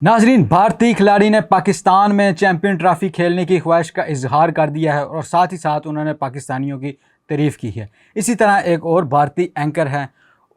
नाजरीन, भारतीय खिलाड़ी ने पाकिस्तान में चैंपियन ट्रॉफी खेलने की ख्वाहिश का इजहार कर दिया है और साथ ही साथ उन्होंने पाकिस्तानियों की तारीफ़ की है। इसी तरह एक और भारतीय एंकर हैं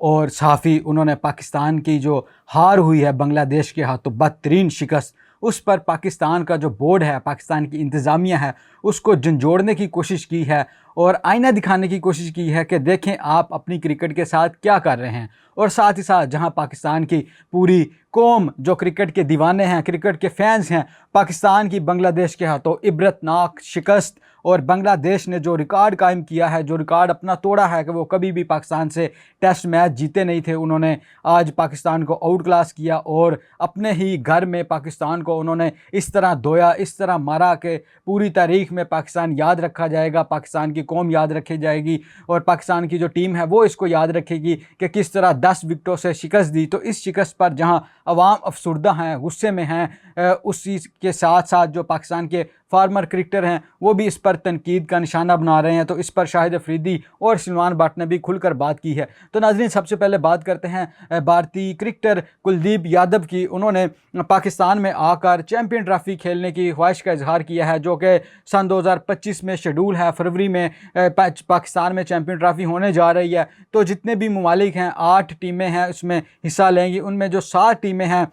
और सहाफ़ी, उन्होंने पाकिस्तान की जो हार हुई है बांग्लादेश के हाथों, बदतरीन शिकस्त, उस पर पाकिस्तान का जो बोर्ड है, पाकिस्तान की इंतज़ामिया है, उसको झंझोड़ने की कोशिश की है और आईना दिखाने की कोशिश की है कि देखें आप अपनी क्रिकेट के साथ क्या कर रहे हैं। और साथ ही साथ जहां पाकिस्तान की पूरी कौम जो क्रिकेट के दीवाने हैं, क्रिकेट के फैंस हैं, पाकिस्तान की बांग्लादेश के हाथों इबरतनाक शिकस्त और बांग्लादेश ने जो रिकॉर्ड कायम किया है, जो रिकॉर्ड अपना तोड़ा है कि वो कभी भी पाकिस्तान से टेस्ट मैच जीते नहीं थे, उन्होंने आज पाकिस्तान को आउट क्लास किया और अपने ही घर में पाकिस्तान को उन्होंने इस तरह धोया, इस तरह मारा कि पूरी तारीख में पाकिस्तान याद रखा जाएगा, पाकिस्तान की कौम याद रखी जाएगी और पाकिस्तान की जो टीम है वो इसको याद रखेगी कि किस तरह 10 विकेटों से शिकस्त दी। तो इस शिकस्त पर जहां अवाम अफसुर्दा हैं, गुस्से में हैं, उस चीज़ के साथ साथ जो पाकिस्तान के फार्मर क्रिकेटर हैं वो भी इस पर तनकीद का निशाना बना रहे हैं। तो इस पर शाहिद अफरीदी और सलमान भट्ट ने भी खुलकर बात की है। तो नाज़रीन, सबसे पहले बात करते हैं भारतीय क्रिकेटर कुलदीप यादव की। उन्होंने पाकिस्तान में आकर चैंपियन ट्रॉफी खेलने की ख्वाहिश का इजहार किया है, जो कि सन 2025 में शेड्यूल है। फरवरी में पाकिस्तान में चैंपियन ट्रॉफी होने जा रही है। तो जितने भी ममालिक हैं, 8 टीमें हैं उसमें हिस्सा लेंगी। उनमें जो 7 टीमें हैं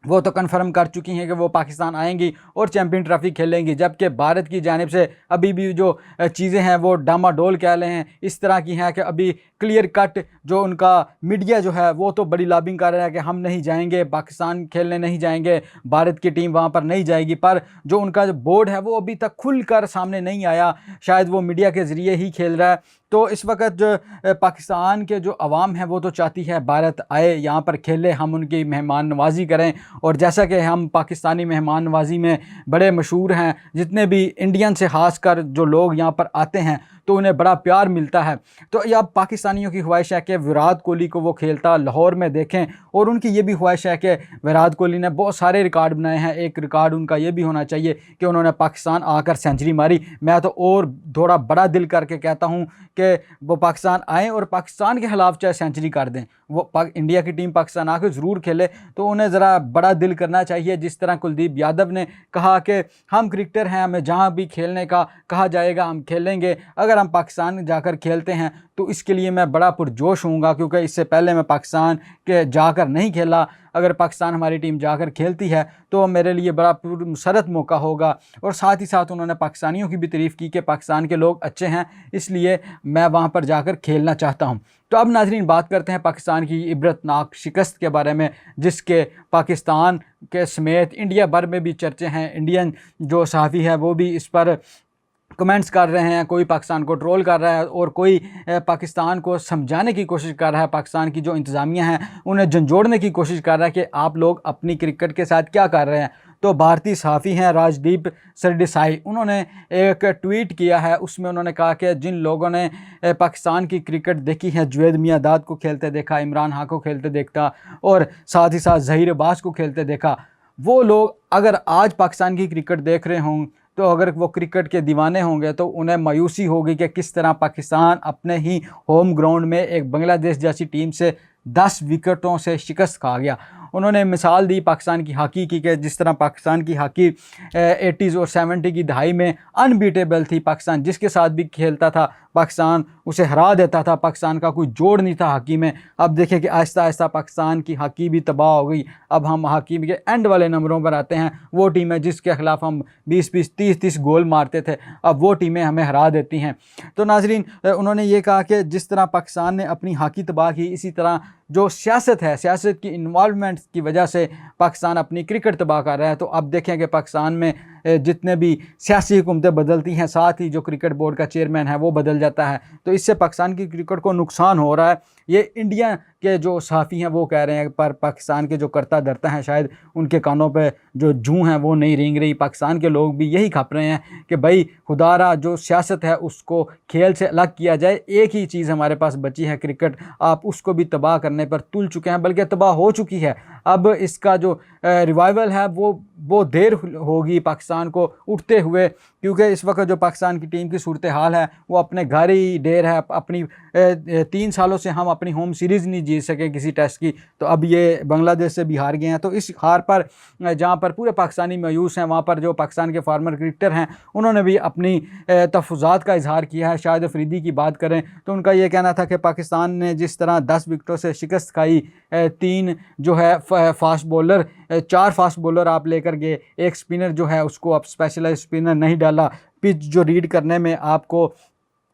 वो तो कन्फर्म कर चुकी हैं कि वो पाकिस्तान आएंगी और चैंपियन ट्रॉफी खेलेंगी, जबकि भारत की जानिब से अभी भी जो चीज़ें हैं वो डामाडोल कह रहे हैं, इस तरह की हैं कि अभी क्लियर कट जो उनका मीडिया जो है वो तो बड़ी लॉबिंग कर रहा है कि हम नहीं जाएंगे, पाकिस्तान खेलने नहीं जाएंगे, भारत की टीम वहाँ पर नहीं जाएगी। पर जो उनका जो बोर्ड है वो अभी तक खुलकर सामने नहीं आया, शायद वो मीडिया के ज़रिए ही खेल रहा है। तो इस वक्त जो पाकिस्तान के जो अवाम है वो तो चाहती है भारत आए, यहाँ पर खेले, हम उनकी मेहमान नवाजी करें। और जैसा कि हम पाकिस्तानी मेहमान नवाजी में बड़े मशहूर हैं, जितने भी इंडियन से खास कर जो लोग यहाँ पर आते हैं तो उन्हें बड़ा प्यार मिलता है। तो यह पाकिस्तानियों की ख्वाहिश है कि विराट कोहली को वो खेलता लाहौर में देखें और उनकी ये भी ख्वाहिश है कि विराट कोहली ने बहुत सारे रिकॉर्ड बनाए हैं, एक रिकॉर्ड उनका ये भी होना चाहिए कि उन्होंने पाकिस्तान आकर सेंचुरी मारी। मैं तो और थोड़ा बड़ा दिल करके कहता हूँ कि वो पाकिस्तान आएँ और पाकिस्तान के खिलाफ चाहे सेंचुरी कर दें, वो इंडिया की टीम पाकिस्तान आकर ज़रूर खेले। तो उन्हें ज़रा बड़ा दिल करना चाहिए, जिस तरह कुलदीप यादव ने कहा कि हम क्रिकेटर हैं, हमें जहाँ भी खेलने का कहा जाएगा हम खेलेंगे। अगर हम पाकिस्तान जाकर खेलते हैं तो इसके लिए मैं बड़ा पुरजोश हूँगा, क्योंकि इससे पहले मैं पाकिस्तान के जाकर नहीं खेला। अगर पाकिस्तान हमारी टीम जाकर खेलती है तो मेरे लिए बड़ा मुसरत मौका होगा। और साथ ही साथ उन्होंने पाकिस्तानियों की भी तारीफ़ की कि पाकिस्तान के लोग अच्छे हैं, इसलिए मैं वहाँ पर जाकर खेलना चाहता हूँ। तो अब नाज़रीन, बात करते हैं पाकिस्तान की इबरतनाक शिकस्त के बारे में, जिसके पाकिस्तान के समेत इंडिया भर में भी चर्चे हैं। इंडियन जो सहाफ़ी है वो भी इस पर कमेंट्स कर रहे हैं, कोई पाकिस्तान को ट्रोल कर रहा है और कोई पाकिस्तान को समझाने की कोशिश कर रहा है, पाकिस्तान की जो इंतज़ामिया है उन्हें झंझोड़ने की कोशिश कर रहा है कि आप लोग अपनी क्रिकेट के साथ क्या कर रहे हैं। तो भारतीय सहाफ़ी हैं राजदीप सरदेसाई, उन्होंने एक ट्वीट किया है, उसमें उन्होंने कहा कि जिन लोगों ने पाकिस्तान की क्रिकेट देखी है, जुनैद मियांदाद को खेलते देखा, इमरान खान को खेलते देखा और साथ ही साथ ज़हीर अब्बास को खेलते देखा, वो लोग अगर आज पाकिस्तान की क्रिकेट देख रहे हों तो अगर वो क्रिकेट के दीवाने होंगे तो उन्हें मायूसी होगी कि किस तरह पाकिस्तान अपने ही होम ग्राउंड में एक बांग्लादेश जैसी टीम से 10 विकेटों से शिकस्त खा गया। उन्होंने मिसाल दी पाकिस्तान की हॉकी की कि जिस तरह पाकिस्तान की हॉकी 80s और 70 की दहाई में अनबीटेबल थी। पाकिस्तान जिसके साथ भी खेलता था पाकिस्तान उसे हरा देता था, पाकिस्तान का कोई जोड़ नहीं था हॉकी में। अब देखें कि आहिस्ता आहिस्ता पाकिस्तान की हॉकी भी तबाह हो गई। अब हम हॉकी के एंड वाले नंबरों पर आते हैं, वो टीमें जिसके खिलाफ हम 20-20, 30-30 गोल मारते थे, अब वो टीमें हमें हरा देती हैं। तो नाजरीन, उन्होंने ये कहा कि जिस तरह पाकिस्तान ने अपनी हॉकी तबाह की, इसी तरह जो सियासत है, सियासत की इन्वॉल्वमेंट की वजह से पाकिस्तान अपनी क्रिकेट तबाह कर रहा है। तो अब देखें कि पाकिस्तान में जितने भी सियासी हुकूमतें बदलती हैं, साथ ही जो क्रिकेट बोर्ड का चेयरमैन है वो बदल जाता है, तो इससे पाकिस्तान की क्रिकेट को नुकसान हो रहा है। ये इंडिया के जो सहाफ़ी हैं वो कह रहे हैं, पर पाकिस्तान के जो करता धरता हैं शायद उनके कानों पे जो जूं हैं वो नहीं रेंग रही। पाकिस्तान के लोग भी यही खप रहे हैं कि भाई खुदारा जो सियासत है उसको खेल से अलग किया जाए, एक ही चीज़ हमारे पास बची है क्रिकेट, आप उसको भी तबाह करने पर तुल चुके हैं, बल्कि तबाह हो चुकी है। अब इसका जो रिवाइवल है वो देर होगी पाकिस्तान को उठते हुए, क्योंकि इस वक्त जो पाकिस्तान की टीम की सूरत हाल है वो अपने घर ही ढेर है। अपनी 3 सालों से हम अपनी होम सीरीज़ नहीं जीत सके किसी टेस्ट की, तो अब ये बांग्लादेश से भी हार गए हैं। तो इस हार पर जहाँ पर पूरे पाकिस्तानी मायूस हैं, वहाँ पर जो पाकिस्तान के फार्मर क्रिकेटर हैं उन्होंने भी अपनी तहफ़्फ़ुज़ात का इजहार किया है। शाहिद अफरीदी की बात करें तो उनका ये कहना था कि पाकिस्तान ने जिस तरह 10 विकेटों से शिकस्त खाई, 3 जो है फास्ट बॉलर, 4 फास्ट बॉलर आप लेकर गए, एक स्पिनर जो है उसको आप स्पेशलाइज स्पिनर नहीं डाला, पिच जो रीड करने में आपको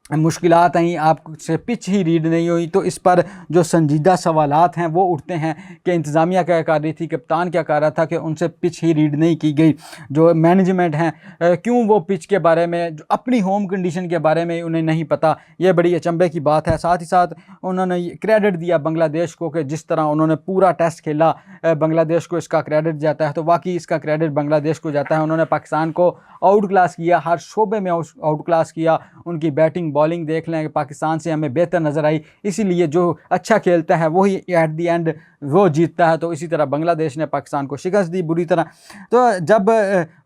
मुश्किलात आई, आपसे पिच ही रीड नहीं हुई, तो इस पर जो संजीदा सवालात हैं वो उठते हैं कि इंतज़ामिया क्या कर रही थी, कप्तान क्या कर रहा था कि उनसे पिच ही रीड नहीं की गई। जो मैनेजमेंट हैं क्यों वो पिच के बारे में, जो अपनी होम कंडीशन के बारे में उन्हें नहीं पता, ये बड़ी अचंभे की बात है। साथ ही साथ उन्होंने क्रेडिट दिया बांग्लादेश को कि जिस तरह उन्होंने पूरा टेस्ट खेला, बांग्लादेश को इसका क्रेडिट जाता है, तो वाकई इसका क्रेडिट बांग्लादेश को जाता है। उन्होंने पाकिस्तान को आउट क्लास किया, हर शोबे में आउट क्लास किया। उनकी बैटिंग बॉलिंग देख लें, पाकिस्तान से हमें बेहतर नज़र आई, इसीलिए जो अच्छा खेलता है वही एट दी एंड वो जीतता है। तो इसी तरह बांग्लादेश ने पाकिस्तान को शिकस्त दी बुरी तरह। तो जब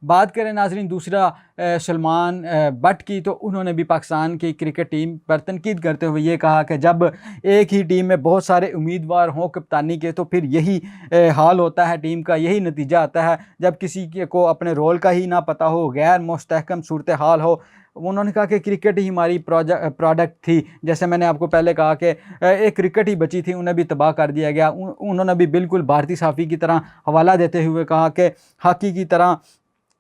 बात करें नाजरीन दूसरा सलमान बट की, तो उन्होंने भी पाकिस्तान की क्रिकेट टीम पर तनकीद करते हुए ये कहा कि जब एक ही टीम में बहुत सारे उम्मीदवार हों कप्तानी के, तो फिर यही हाल होता है टीम का, यही नतीजा आता है जब किसी को अपने रोल का ही ना पता हो, गैर मुस्तहकम सूरत हाल हो। उन्होंने कहा कि क्रिकेट ही हमारी प्रोडक्ट थी, जैसे मैंने आपको पहले कहा कि एक क्रिकेट ही बची थी, उन्हें भी तबाह कर दिया गया। उन्होंने भी बिल्कुल भारतीय साफ़ी की तरह हवाला देते हुए कहा कि हॉकी की तरह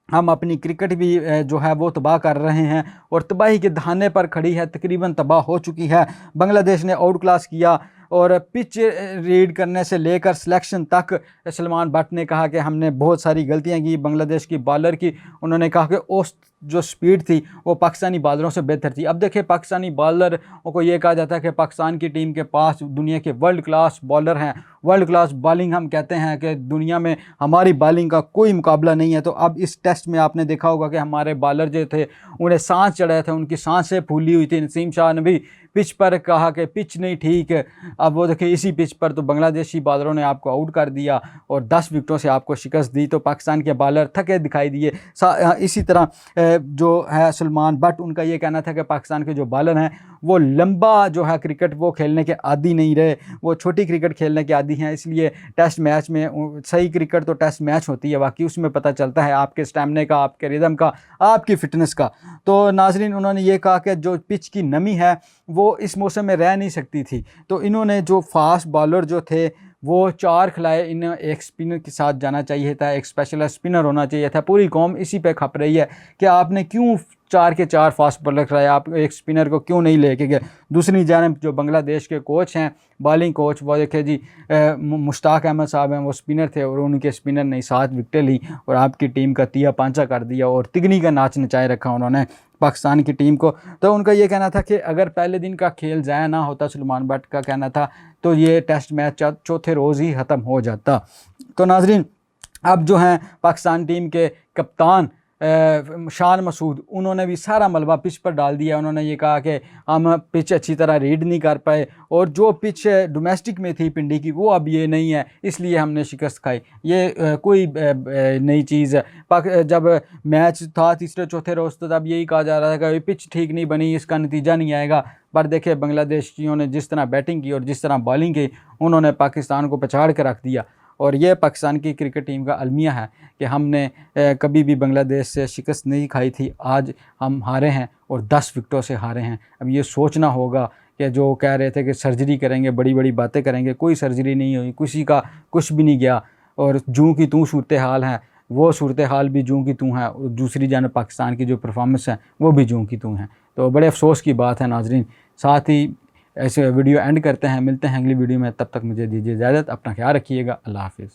हम अपनी क्रिकेट भी जो है वो तबाह कर रहे हैं और तबाही के दहाने पर खड़ी है, तकरीबन तबाह हो चुकी है। बांग्लादेश ने आउट क्लास किया और पिच रीड करने से लेकर सिलेक्शन तक सलमान बट ने कहा कि हमने बहुत सारी गलतियां की बांग्लादेश की बॉलर की। उन्होंने कहा कि औसत जो स्पीड थी वो पाकिस्तानी बॉलरों से बेहतर थी। अब देखिए पाकिस्तानी बॉलर को ये कहा जाता है कि पाकिस्तान की टीम के पास दुनिया के वर्ल्ड क्लास बॉलर हैं, वर्ल्ड क्लास बॉलिंग हम कहते हैं कि दुनिया में हमारी बॉलिंग का कोई मुकाबला नहीं है। तो अब इस टेस्ट में आपने देखा होगा कि हमारे बॉलर जो थे उन्हें सांस चढ़े थे, उनकी सांसें फूली हुई थी। नसीम शाह ने भी पिच पर कहा कि पिच नहीं ठीक है। अब वो देखिए इसी पिच पर तो बांग्लादेशी बॉलरों ने आपको आउट कर दिया और 10 विकेटों से आपको शिकस्त दी, तो पाकिस्तान के बॉलर थके दिखाई दिए। इसी तरह जो है सलमान बट, उनका ये कहना था कि पाकिस्तान के जो बॉलर हैं वो लंबा जो है क्रिकेट वो खेलने के आदी नहीं रहे, वो छोटी क्रिकेट खेलने के आदी हैं। इसलिए टेस्ट मैच में सही क्रिकेट तो टेस्ट मैच होती है, बाकी उसमें पता चलता है आपके स्टैमिना का, आपके रिदम का, आपकी फ़िटनेस का। तो नाजरीन उन्होंने ये कहा कि जो पिच की नमी है वो इस मौसम में रह नहीं सकती थी, तो इन्होंने जो फास्ट बॉलर जो थे वो 4 खिलाए, इन्हें एक स्पिनर के साथ जाना चाहिए था, एक स्पेशल स्पिनर होना चाहिए था। पूरी कौम इसी पे खप रही है कि आपने क्यों 4 के 4 फास्ट बॉलर खिलाए, आप एक स्पिनर को क्यों नहीं लेके गए। दूसरी जानब जो बांग्लादेश के कोच हैं, बॉलिंग कोच, वो देखे जी मुश्ताक अहमद साहब हैं, वो स्पिनर थे और उनके स्पिनर ने 7 विकेटें ली और आपकी टीम का तिया पांचा कर दिया और तिगनी का नाच नचाए रखा उन्होंने पाकिस्तान की टीम को। तो उनका ये कहना था कि अगर पहले दिन का खेल ज़ाया ना होता, सलमान बट का कहना था, तो ये टेस्ट मैच चौथे रोज़ ही ख़त्म हो जाता। तो नाजरीन अब जो हैं पाकिस्तान टीम के कप्तान शान मसूद, उन्होंने भी सारा मलबा पिच पर डाल दिया। उन्होंने ये कहा कि हम पिच अच्छी तरह रीड नहीं कर पाए और जो पिच डोमेस्टिक में थी पिंडी की वो अब ये नहीं है, इसलिए हमने शिकस्त खाई। ये कोई नई चीज़ है। जब मैच था तीसरे चौथे रोज़ तो तब यही कहा जा रहा था कि पिच ठीक नहीं बनी, इसका नतीजा नहीं आएगा। पर देखिए बांग्लादेशियों ने जिस तरह बैटिंग की और जिस तरह बॉलिंग की, उन्होंने पाकिस्तान को पछाड़ कर रख दिया। और ये पाकिस्तान की क्रिकेट टीम का अलमिया है कि हमने कभी भी बांग्लादेश से शिकस्त नहीं खाई थी। आज हम हारे हैं और 10 विकेटों से हारे हैं। अब ये सोचना होगा कि जो कह रहे थे कि सर्जरी करेंगे, बड़ी बड़ी बातें करेंगे, कोई सर्जरी नहीं हुई, किसी का कुछ भी नहीं गया और जूं की तूं सूरत हाल है, वो सूरत हाल भी जूं की तूं है और दूसरी जानब पाकिस्तान की जो परफॉर्मेंस है वो भी जूं की तूं है। तो बड़े अफसोस की बात है नाजरीन। साथ ही ऐसे वीडियो एंड करते हैं, मिलते हैं अगली वीडियो में, तब तक मुझे दीजिए इजाज़त, अपना ख्याल रखिएगा, अल्लाह हाफिज़।